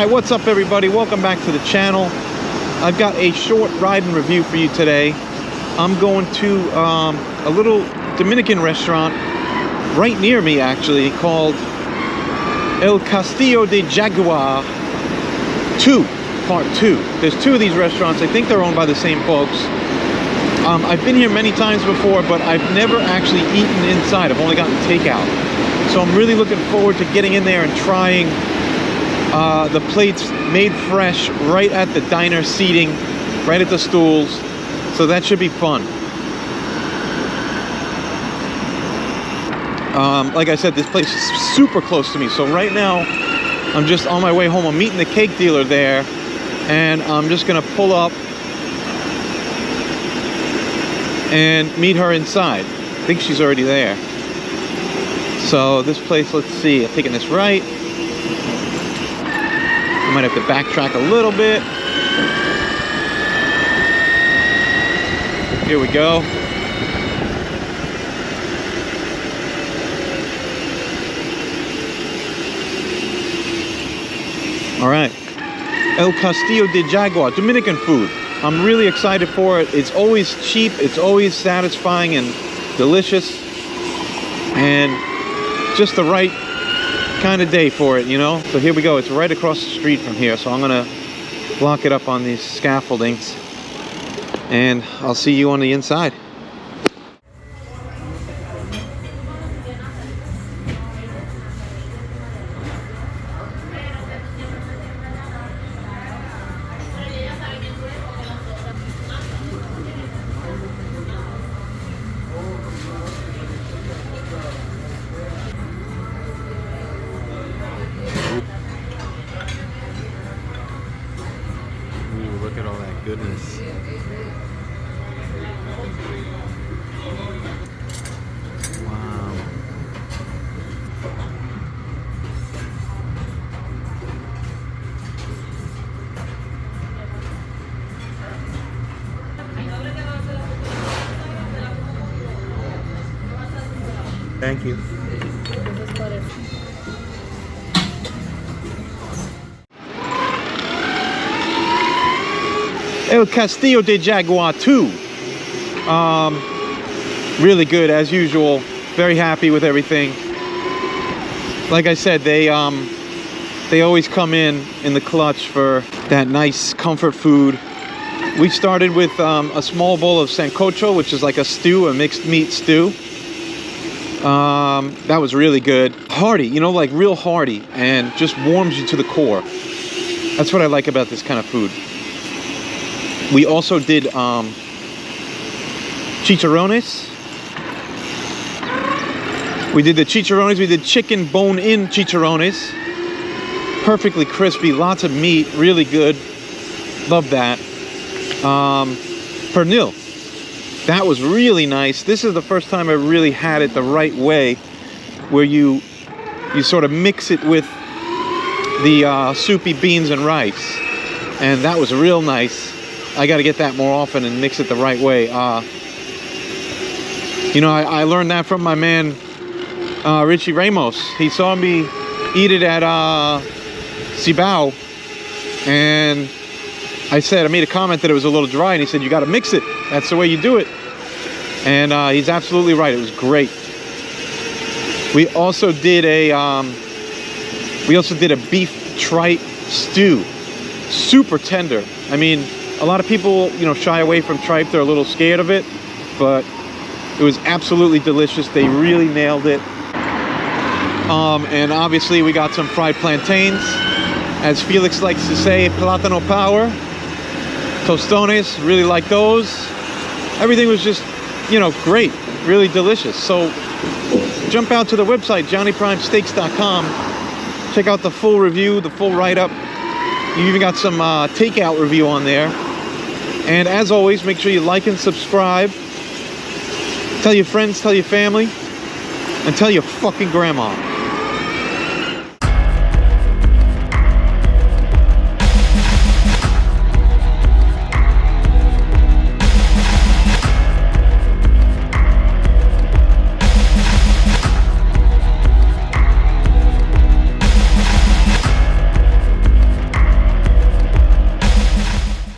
Alright, what's up everybody? Welcome back to the channel. I've got a short ride and review for you today. I'm going to a little Dominican restaurant right near me actually called El Castillo de Jagua 2, Part 2. There's two of these restaurants. I think they're owned by the same folks. I've been here many times before, but I've never actually eaten inside. I've only gotten takeout. So I'm really looking forward to getting in there and trying the plates made fresh right at the diner seating, right at the stools. So that should be fun. Like I said, this place is super close to me. So right now, I'm just on my way home. I'm meeting the cake dealer there, and I'm just gonna pull up and meet her inside. I think she's already there. So this place, let's see, I'm taking this right. I might have to backtrack a little bit. Here we go. All right, El Castillo de Jagua, Dominican food. I'm really excited for it. It's always cheap, it's always satisfying and delicious, and just the right kind of day for it, you know? So here we go. It's right across the street from here, so I'm gonna block it up on these scaffoldings, and I'll see you on the inside. Look at all that goodness. Wow. Thank you. El Castillo de Jagua 2. Really good as usual. Very happy with everything. Like I said, they always come in the clutch for that nice comfort food. We started with a small bowl of sancocho, which is like a stew, a mixed meat stew. That was really good. Hearty, you know, like real hearty, and just warms you to the core. That's what I like about this kind of food. We also did chicharrones. We did the chicharrones. We did chicken bone-in chicharrones. Perfectly crispy, lots of meat, really good. Love that. Pernil. That was really nice. This is the first time I really had it the right way, where you sort of mix it with the soupy beans and rice. And that was real nice. I got to get that more often and mix it the right way. You know, I learned that from my man, Richie Ramos. He saw me eat it at Cibao, and I made a comment that it was a little dry, and he said, you got to mix it. That's the way you do it. And he's absolutely right. It was great. We also did a beef tripe stew. Super tender. I mean, a lot of people, you know, shy away from tripe. They're a little scared of it, but it was absolutely delicious. They really nailed it. And obviously we got some fried plantains. As Felix likes to say, plátano power. Tostones, really like those. Everything was just, you know, great. Really delicious. So jump out to the website, johnnyprimesteaks.com. Check out the full review, the full write-up. You even got some takeout review on there. And as always, make sure you like and subscribe. Tell your friends, tell your family, and tell your fucking grandma.